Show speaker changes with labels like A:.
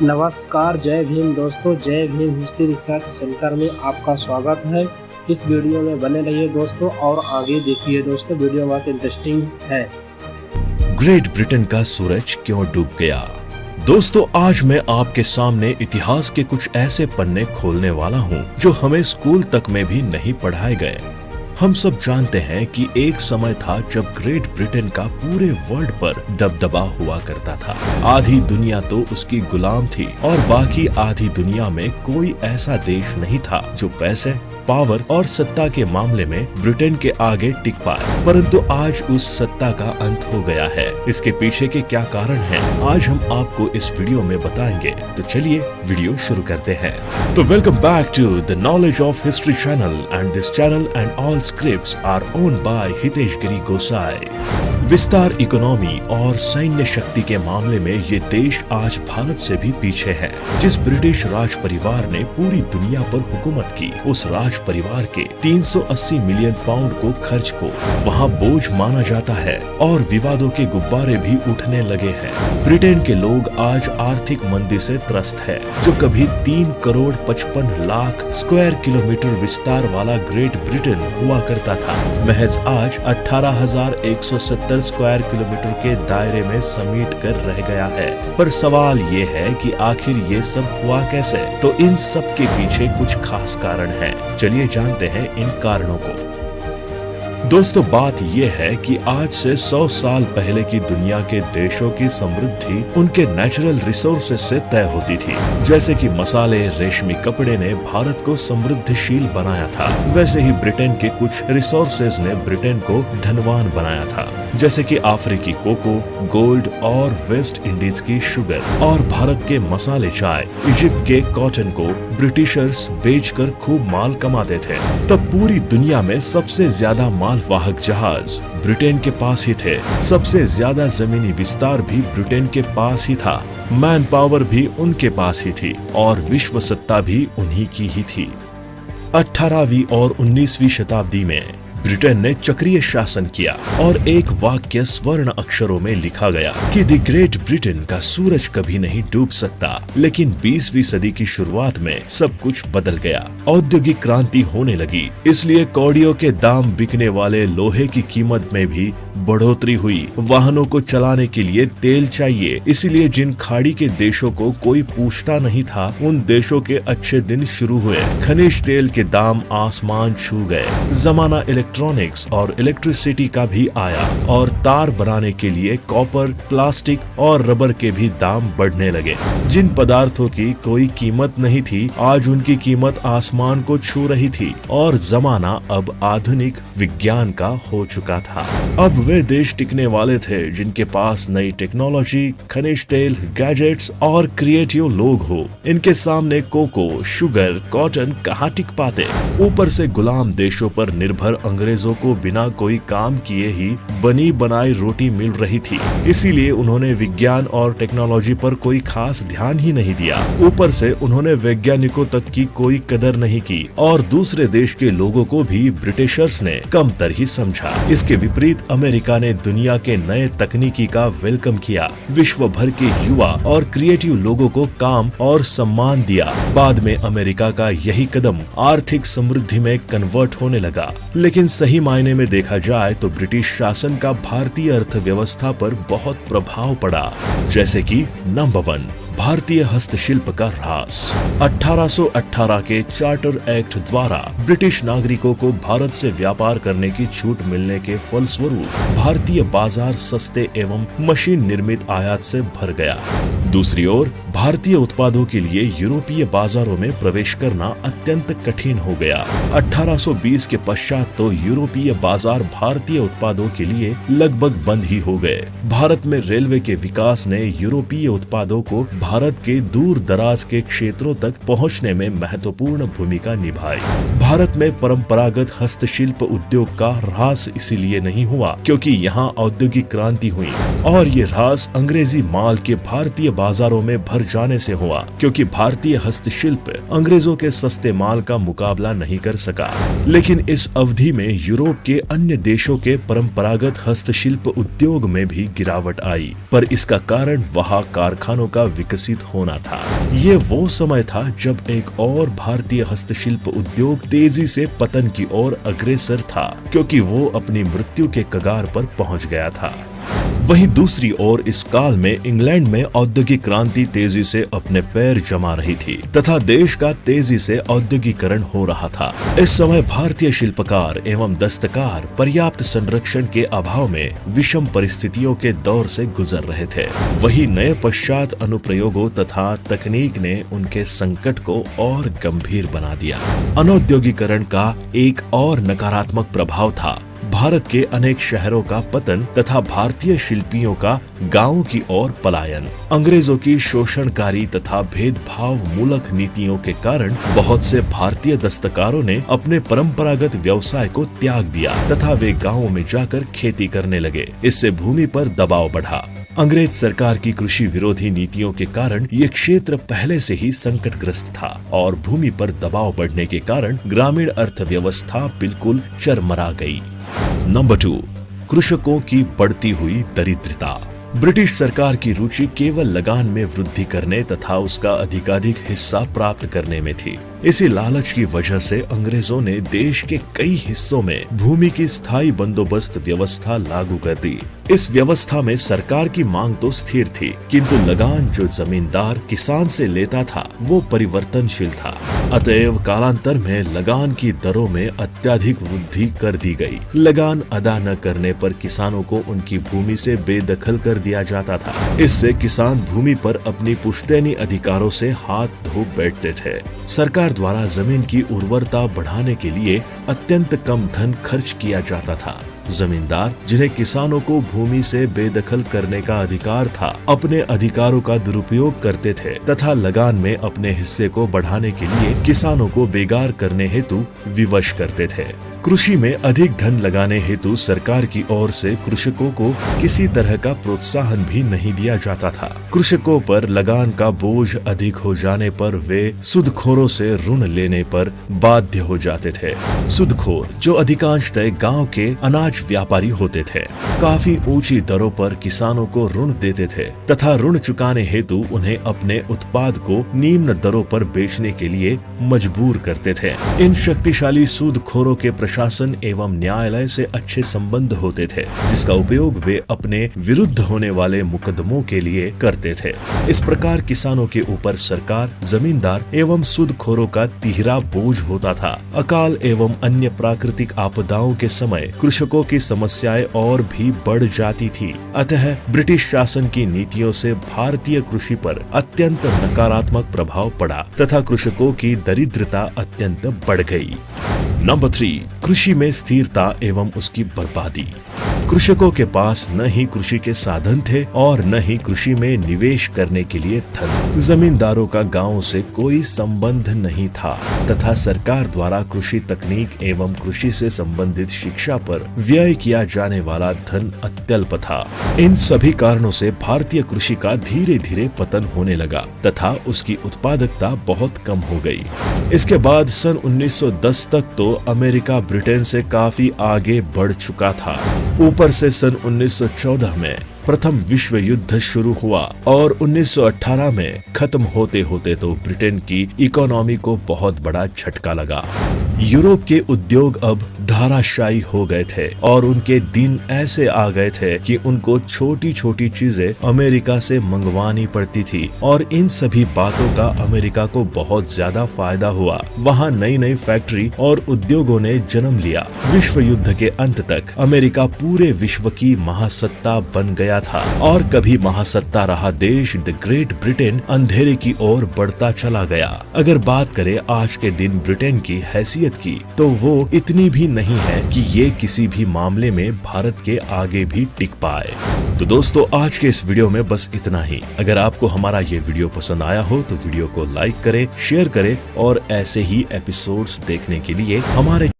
A: नमस्कार, जय भीम दोस्तों। जय भीम हिस्ट्री रिसर्च सेंटर में आपका स्वागत है। इस वीडियो में बने रहिए दोस्तों और आगे देखिए दोस्तों, वीडियो बहुत इंटरेस्टिंग है।
B: ग्रेट ब्रिटेन का सूरज क्यों डूब गया? दोस्तों, आज मैं आपके सामने इतिहास के कुछ ऐसे पन्ने खोलने वाला हूं जो हमें स्कूल तक में भी नहीं पढ़ाए गए। हम सब जानते हैं कि एक समय था जब ग्रेट ब्रिटेन का पूरे वर्ल्ड पर दबदबा हुआ करता था। आधी दुनिया तो उसकी गुलाम थी और बाकी आधी दुनिया में कोई ऐसा देश नहीं था जो पैसे, पावर और सत्ता के मामले में ब्रिटेन के आगे टिक पाए। परंतु आज उस सत्ता का अंत हो गया है। इसके पीछे के क्या कारण हैं, आज हम आपको इस वीडियो में बताएंगे। तो चलिए वीडियो शुरू करते हैं। तो welcome back to the knowledge of history channel and this channel and all scripts are owned by Hitesh Giri Gosai. विस्तार, इकोनॉमी और सैन्य शक्ति के मामले में ये देश आज भारत से भी पीछे है। जिस ब्रिटिश राज परिवार ने पूरी दुनिया पर हुकूमत की, उस राज परिवार के 380 मिलियन पाउंड को खर्च को वहाँ बोझ माना जाता है और विवादों के गुब्बारे भी उठने लगे हैं। ब्रिटेन के लोग आज आर्थिक मंदी से त्रस्त है। जो कभी 3 करोड़ 55 लाख स्क्वायर किलोमीटर विस्तार वाला ग्रेट ब्रिटेन हुआ करता था, महज आज 18,170 स्क्वायर किलोमीटर के दायरे में समेट कर रह गया है। पर सवाल ये है कि आखिर ये सब हुआ कैसे? तो इन सब के पीछे कुछ खास कारण है। चलिए जानते हैं इन कारणों को। दोस्तों, बात यह है कि आज से 100 साल पहले की दुनिया के देशों की समृद्धि उनके नेचुरल रिसोर्सेज से तय होती थी। जैसे कि मसाले, रेशमी कपड़े ने भारत को समृद्धिशील बनाया था, वैसे ही ब्रिटेन के कुछ रिसोर्सेज ने ब्रिटेन को धनवान बनाया था। जैसे कि अफ्रीकी कोको, गोल्ड और वेस्ट इंडीज की शुगर और भारत के मसाले चाय, इजिप्ट के कॉटन को ब्रिटिशर्स बेचकर खूब माल कमाते थे। तब पूरी दुनिया में सबसे ज्यादा मालवाहक जहाज ब्रिटेन के पास ही थे। सबसे ज्यादा जमीनी विस्तार भी ब्रिटेन के पास ही था। मैन पावर भी उनके पास ही थी और विश्व सत्ता भी उन्हीं की ही थी। 18वीं और 19वीं शताब्दी में ब्रिटेन ने चक्रीय शासन किया और एक वाक्य स्वर्ण अक्षरों में लिखा गया कि द ग्रेट ब्रिटेन का सूरज कभी नहीं डूब सकता। लेकिन 20वीं सदी की शुरुआत में सब कुछ बदल गया। औद्योगिक क्रांति होने लगी, इसलिए कौड़ियों के दाम बिकने वाले लोहे की कीमत में भी बढ़ोतरी हुई। वाहनों को चलाने के लिए तेल चाहिए, इसलिए जिन खाड़ी के देशों को कोई पूछता नहीं था, उन देशों के अच्छे दिन शुरू हुए। खनिज तेल के दाम आसमान छू गए। जमाना इलेक्ट्रॉनिक्स और इलेक्ट्रिसिटी का भी आया और तार बनाने के लिए कॉपर, प्लास्टिक और रबर के भी दाम बढ़ने लगे। जिन पदार्थों की कोई कीमत नहीं थी, आज उनकी कीमत आसमान को छू रही थी और जमाना अब आधुनिक विज्ञान का हो चुका था। अब वे देश टिकने वाले थे जिनके पास नई टेक्नोलॉजी, खनिज तेल, गैजेट्स और क्रिएटिव लोग हो। इनके सामने कोको, शुगर, कॉटन कहाँ टिक पाते? ऊपर से गुलाम देशों पर निर्भर अंग्रेजों को बिना कोई काम किए ही बनी बनाई रोटी मिल रही थी। इसीलिए उन्होंने विज्ञान और टेक्नोलॉजी पर कोई खास ध्यान ही नहीं दिया। ऊपर से उन्होंने वैज्ञानिकों तक की कोई कदर नहीं की और दूसरे देश के लोगों को भी ब्रिटिशर्स ने कमतर ही समझा। इसके विपरीत अमेरिका ने दुनिया के नए तकनीकी का वेलकम किया। विश्व भर के युवा और क्रिएटिव लोगों को काम और सम्मान दिया। बाद में अमेरिका का यही कदम आर्थिक समृद्धि में कन्वर्ट होने लगा। लेकिन सही मायने में देखा जाए तो ब्रिटिश शासन का भारतीय अर्थव्यवस्था पर बहुत प्रभाव पड़ा। जैसे कि नंबर 1, भारतीय हस्तशिल्प का ह्रास। 1818 के चार्टर एक्ट द्वारा ब्रिटिश नागरिकों को भारत से व्यापार करने की छूट मिलने के फलस्वरूप भारतीय बाजार सस्ते एवं मशीन निर्मित आयात से भर गया। दूसरी ओर भारतीय उत्पादों के लिए यूरोपीय बाजारों में प्रवेश करना अत्यंत कठिन हो गया। 1820 के पश्चात तो यूरोपीय बाजार भारतीय उत्पादों के लिए लगभग बंद ही हो गए। भारत में रेलवे के विकास ने यूरोपीय उत्पादों को भारत के दूर दराज के क्षेत्रों तक पहुंचने में महत्वपूर्ण भूमिका निभाई। भारत में परंपरागत हस्तशिल्प उद्योग का ह्रास इसीलिए नहीं हुआ क्योंकि यहाँ औद्योगिक क्रांति हुई और ये ह्रास अंग्रेजी माल के भारतीय बाजारों में भर जाने से हुआ, क्योंकि भारतीय हस्तशिल्प अंग्रेजों के सस्ते माल का मुकाबला नहीं कर सका। लेकिन इस अवधि में यूरोप के अन्य देशों के परंपरागत हस्तशिल्प उद्योग में भी गिरावट आई, पर इसका कारण वहाँ कारखानों का विकसित होना था। ये वो समय था जब एक और भारतीय हस्तशिल्प उद्योग तेजी से पतन की ओर अग्रसर था, क्योंकि वो अपनी मृत्यु के कगार पर पहुंच गया था। वहीं दूसरी ओर इस काल में इंग्लैंड में औद्योगिक क्रांति तेजी से अपने पैर जमा रही थी तथा देश का तेजी से औद्योगिकरण हो रहा था। इस समय भारतीय शिल्पकार एवं दस्तकार पर्याप्त संरक्षण के अभाव में विषम परिस्थितियों के दौर से गुजर रहे थे। वही नए पश्चात अनुप्रयोगों तथा तकनीक ने उनके संकट को और गंभीर बना दिया। अनौद्योगिकरण का एक और नकारात्मक प्रभाव था भारत के अनेक शहरों का पतन तथा भारतीय शिल्पियों का गांवों की ओर पलायन। अंग्रेजों की शोषणकारी तथा भेदभाव मूलक नीतियों के कारण बहुत से भारतीय दस्तकारों ने अपने परंपरागत व्यवसाय को त्याग दिया तथा वे गांवों में जाकर खेती करने लगे। इससे भूमि पर दबाव बढ़ा। अंग्रेज सरकार की कृषि विरोधी नीतियों के कारण ये क्षेत्र पहले से ही संकटग्रस्त था और भूमि पर दबाव बढ़ने के कारण ग्रामीण अर्थव्यवस्था बिल्कुल चरमरा गई। नंबर 2, कृषकों की बढ़ती हुई दरिद्रता। ब्रिटिश सरकार की रुचि केवल लगान में वृद्धि करने तथा उसका अधिकाधिक हिस्सा प्राप्त करने में थी। इसी लालच की वजह से अंग्रेजों ने देश के कई हिस्सों में भूमि की स्थायी बंदोबस्त व्यवस्था लागू कर दी। इस व्यवस्था में सरकार की मांग तो स्थिर थी, किंतु लगान जो जमींदार किसान से लेता था वो परिवर्तनशील था। अतएव कालांतर में लगान की दरों में अत्यधिक वृद्धि कर दी गई। लगान अदा न करने पर किसानों को उनकी भूमि से बेदखल कर दिया जाता था। इससे किसान भूमि पर अपनी पुश्तैनी अधिकारों से हाथ धो बैठते थे। सरकार द्वारा जमीन की उर्वरता बढ़ाने के लिए अत्यंत कम धन खर्च किया जाता था। जमींदार, जिन्हें किसानों को भूमि से बेदखल करने का अधिकार था, अपने अधिकारों का दुरुपयोग करते थे तथा लगान में अपने हिस्से को बढ़ाने के लिए किसानों को बेगार करने हेतु विवश करते थे। कृषि में अधिक धन लगाने हेतु सरकार की ओर से कृषकों को किसी तरह का प्रोत्साहन भी नहीं दिया जाता था। कृषकों पर लगान का बोझ अधिक हो जाने पर वे सूदखोरों से ऋण लेने पर बाध्य हो जाते थे। सूदखोर, जो अधिकांशतः गांव के अनाज व्यापारी होते थे, काफी ऊंची दरों पर किसानों को ऋण देते थे तथा ऋण चुकाने हेतु उन्हें अपने उत्पाद को निम्न दरों पर बेचने के लिए मजबूर करते थे। इन शक्तिशाली सूदखोरों के प्रशासन एवं न्यायालय से अच्छे संबंध होते थे, जिसका उपयोग वे अपने विरुद्ध होने वाले मुकदमों के लिए करते थे। इस प्रकार किसानों के ऊपर सरकार, जमींदार एवं सूदखोरों का तिहरा बोझ होता था। अकाल एवं अन्य प्राकृतिक आपदाओं के समय कृषकों की समस्याएं और भी बढ़ जाती थी। अतः ब्रिटिश शासन की नीतियों से भारतीय कृषि पर अत्यंत नकारात्मक प्रभाव पड़ा तथा कृषकों की दरिद्रता अत्यंत बढ़ गई। नंबर 3, कृषि में स्थिरता एवं उसकी बर्बादी। कृषकों के पास न ही कृषि के साधन थे और न ही कृषि में निवेश करने के लिए धन। जमींदारों का गांव से कोई संबंध नहीं था तथा सरकार द्वारा कृषि तकनीक एवं कृषि से संबंधित शिक्षा पर व्यय किया जाने वाला धन अत्यल्प था। इन सभी कारणों से भारतीय कृषि का धीरे धीरे पतन होने लगा तथा उसकी उत्पादकता बहुत कम हो गई। इसके बाद सन 1910 तक तो अमेरिका ब्रिटेन से काफी आगे बढ़ चुका था। ऊपर से सन 1914 में प्रथम विश्व युद्ध शुरू हुआ और 1918 में खत्म होते होते तो ब्रिटेन की इकोनॉमी को बहुत बड़ा झटका लगा। यूरोप के उद्योग अब धाराशायी हो गए थे और उनके दिन ऐसे आ गए थे कि उनको छोटी छोटी चीजें अमेरिका से मंगवानी पड़ती थी और इन सभी बातों का अमेरिका को बहुत ज्यादा फायदा हुआ। वहाँ नई नई फैक्ट्री और उद्योगों ने जन्म लिया। विश्व युद्ध के अंत तक अमेरिका पूरे विश्व की महासत्ता बन गया था और कभी महासत्ता रहा देश द ग्रेट ब्रिटेन अंधेरे की ओर बढ़ता चला गया। अगर बात करें आज के दिन ब्रिटेन की हैसियत की, तो वो इतनी भी नहीं है कि ये किसी भी मामले में भारत के आगे भी टिक पाए। तो दोस्तों, आज के इस वीडियो में बस इतना ही। अगर आपको हमारा ये वीडियो पसंद आया हो तो वीडियो को लाइक करें, शेयर करें और ऐसे ही एपिसोड्स देखने के लिए हमारे